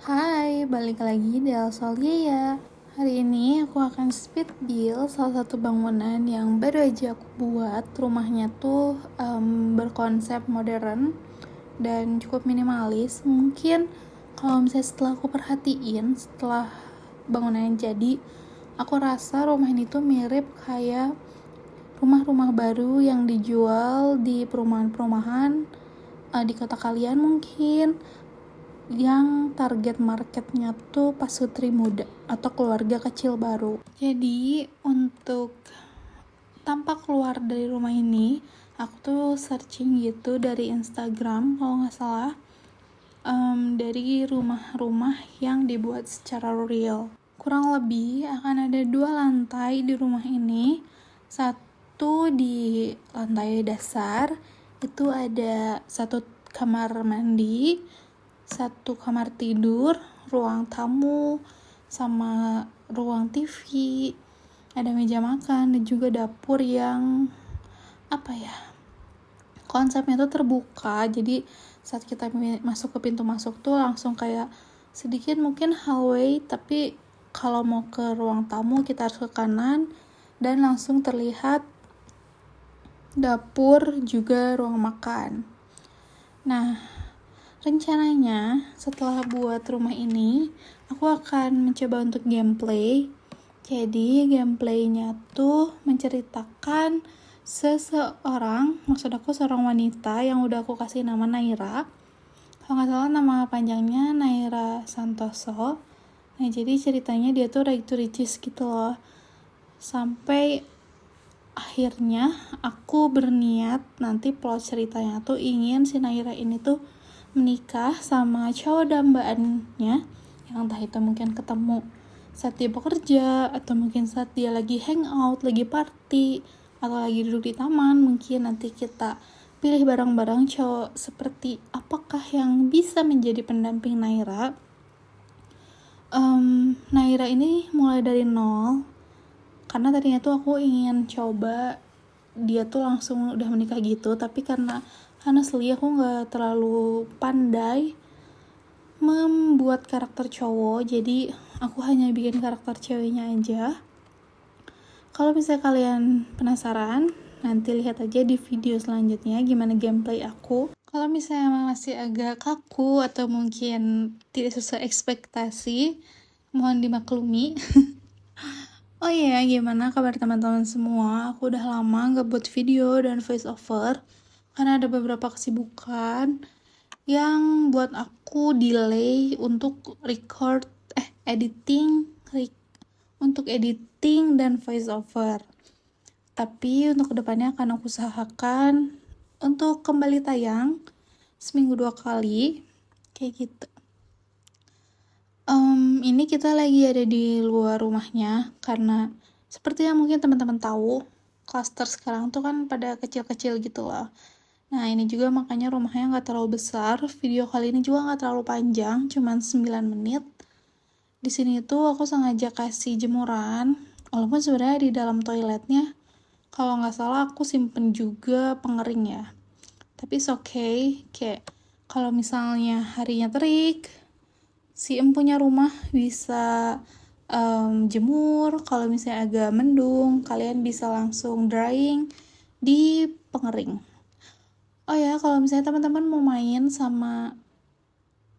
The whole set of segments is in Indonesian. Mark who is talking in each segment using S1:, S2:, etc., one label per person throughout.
S1: Hai, balik lagi di Alsolia ya. Hari ini aku akan speed build salah satu bangunan yang baru aja aku buat. Rumahnya tuh berkonsep modern dan cukup minimalis. Mungkin kalau misalnya setelah aku perhatiin, setelah bangunannya jadi, aku rasa rumah ini tuh mirip kayak rumah-rumah baru yang dijual di perumahan-perumahan di kota kalian mungkin, yang target marketnya tuh pasutri muda atau keluarga kecil baru. Jadi untuk tampak keluar dari rumah ini, aku tuh searching gitu dari Instagram kalau nggak salah, dari rumah-rumah yang dibuat secara real. Kurang lebih akan ada 2 lantai di rumah ini. Satu di lantai dasar itu ada 1 kamar mandi, 1 kamar tidur, ruang tamu, sama ruang TV, ada meja makan, dan juga dapur yang konsepnya tuh terbuka. Jadi saat kita masuk ke pintu masuk tuh langsung kayak sedikit mungkin hallway, tapi kalau mau ke ruang tamu kita harus ke kanan dan langsung terlihat dapur juga ruang makan. Nah, rencananya setelah buat rumah ini, aku akan mencoba untuk gameplay. Jadi gameplaynya tuh menceritakan maksud aku seorang wanita yang udah aku kasih nama Naira. Kalau nggak salah nama panjangnya Naira Santoso. Nah, jadi ceritanya dia tuh right to riches gitu loh. Sampai akhirnya aku berniat nanti plot ceritanya tuh ingin si Naira ini tuh menikah sama cowok dambaannya, yang entah itu mungkin ketemu saat dia bekerja, atau mungkin saat dia lagi hangout, lagi party, atau lagi duduk di taman. Mungkin nanti kita pilih bareng-bareng cowok seperti apakah yang bisa menjadi pendamping Naira. Naira ini mulai dari nol, karena tadinya tuh aku ingin coba dia tuh langsung udah menikah gitu, tapi karena honestly aku gak terlalu pandai membuat karakter cowok, jadi aku hanya bikin karakter ceweknya aja. Kalau misalnya kalian penasaran, nanti lihat aja di video selanjutnya gimana gameplay aku. Kalau misalnya masih agak kaku atau mungkin tidak sesuai ekspektasi, mohon dimaklumi. Oh iya, gimana kabar teman-teman semua? Aku udah lama gak buat video dan voice over karena ada beberapa kesibukan yang buat aku delay untuk editing dan voice over. Tapi untuk kedepannya akan aku usahakan untuk kembali tayang seminggu 2 kali kayak gitu. Ini kita lagi ada di luar rumahnya karena seperti yang mungkin teman-teman tahu, klaster sekarang tuh kan pada kecil-kecil gitu loh. Nah, ini juga makanya rumahnya gak terlalu besar. Video kali ini juga gak terlalu panjang, cuman 9 menit. Di sini tuh aku sengaja kasih jemuran, walaupun sebenarnya di dalam toiletnya kalau nggak salah aku simpen juga pengering ya. Tapi it's okay, kayak kalau misalnya harinya terik, si empunya rumah bisa jemur. Kalau misalnya agak mendung, kalian bisa langsung drying di pengering. Oh ya, kalau misalnya teman-teman mau main sama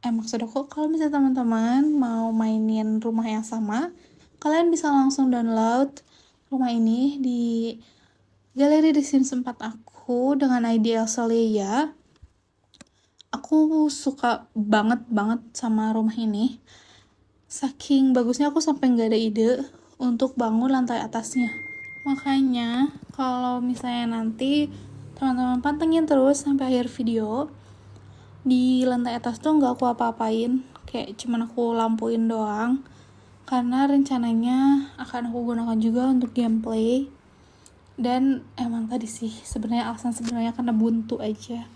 S1: maksud aku kalau misalnya teman-teman mau mainin rumah yang sama, kalian bisa langsung download rumah ini di galeri The Sims 4 aku dengan ID Elsolia. Aku suka banget sama rumah ini. Saking bagusnya aku sampai gak ada ide untuk bangun lantai atasnya. Makanya kalau misalnya nanti teman-teman pantengin terus sampai akhir video, di lantai atas tuh gak aku apa-apain, kayak cuman aku lampuin doang, karena rencananya akan aku gunakan juga untuk gameplay. Dan emang tadi sih sebenarnya alasan sebenarnya karena buntu aja,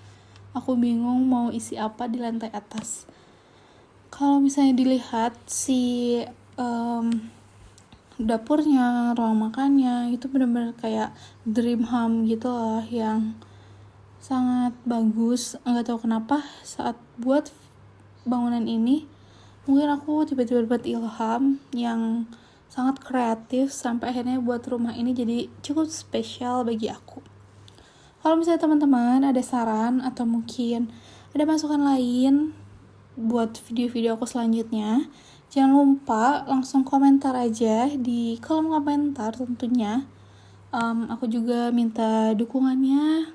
S1: aku bingung mau isi apa di lantai atas. Kalau misalnya dilihat si dapurnya, ruang makannya itu benar-benar kayak dream home gitu loh, yang sangat bagus. Nggak tahu kenapa saat buat bangunan ini mungkin aku tiba-tiba dapat ilham yang sangat kreatif sampai akhirnya buat rumah ini jadi cukup spesial bagi aku. Kalau misalnya teman-teman ada saran atau mungkin ada masukan lain buat video-video aku selanjutnya, jangan lupa langsung komentar aja di kolom komentar tentunya. Aku juga minta dukungannya.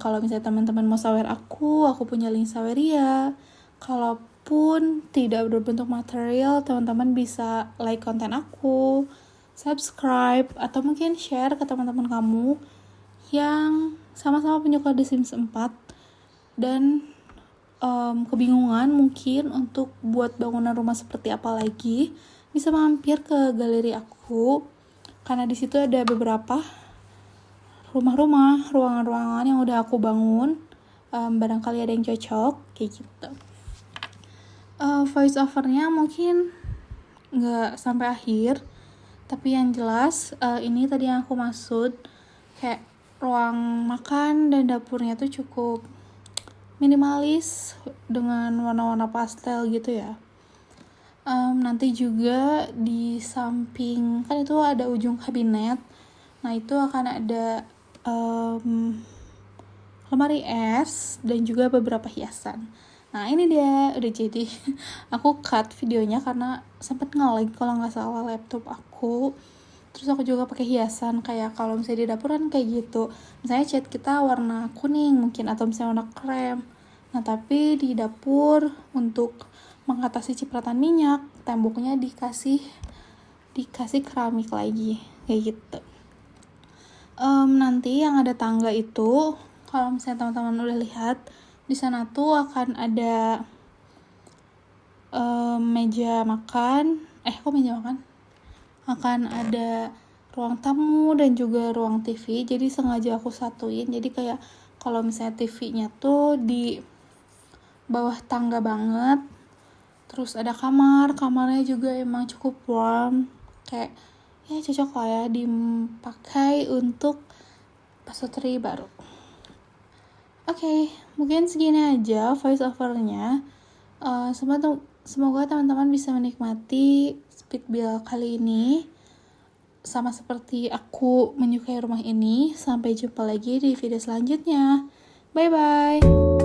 S1: Kalau misalnya teman-teman mau sawer aku punya link Saweria. Kalaupun tidak berbentuk material, teman-teman bisa like konten aku, subscribe, atau mungkin share ke teman-teman kamu yang sama-sama penyuka The Sims 4 dan kebingungan mungkin untuk buat bangunan rumah seperti apa lagi, bisa mampir ke galeri aku karena di situ ada beberapa rumah-rumah, ruangan-ruangan yang udah aku bangun. Barangkali ada yang cocok kayak gitu. Voice overnya mungkin nggak sampai akhir, tapi yang jelas ini tadi yang aku maksud, kayak ruang makan dan dapurnya tuh cukup minimalis dengan warna-warna pastel gitu ya. Nanti juga di samping kan itu ada ujung kabinet, nah itu akan ada lemari es dan juga beberapa hiasan. Nah ini dia udah jadi. Aku cut videonya karena sempet nge-lag kalau nggak salah laptop aku. Terus aku juga pakai hiasan kayak kalau misalnya di dapur kan kayak gitu, misalnya cat kita warna kuning mungkin atau misalnya warna krem. Nah tapi di dapur untuk mengatasi cipratan minyak, temboknya dikasih keramik lagi kayak gitu. Nanti yang ada tangga itu, kalau misalnya teman-teman udah lihat, di sana tuh akan ada meja makan. Kok meja makan? Akan ada ruang tamu dan juga ruang TV. Jadi sengaja aku satuin. Jadi kayak kalau misalnya TV-nya tuh di bawah tangga banget. Terus ada kamarnya juga emang cukup warm. Kayak ya cocok lah ya dipakai untuk pasutri baru. Oke, mungkin segini aja voice overnya. Semoga teman-teman bisa menikmati speed build kali ini sama seperti aku menyukai rumah ini. Sampai jumpa lagi di video selanjutnya. Bye bye.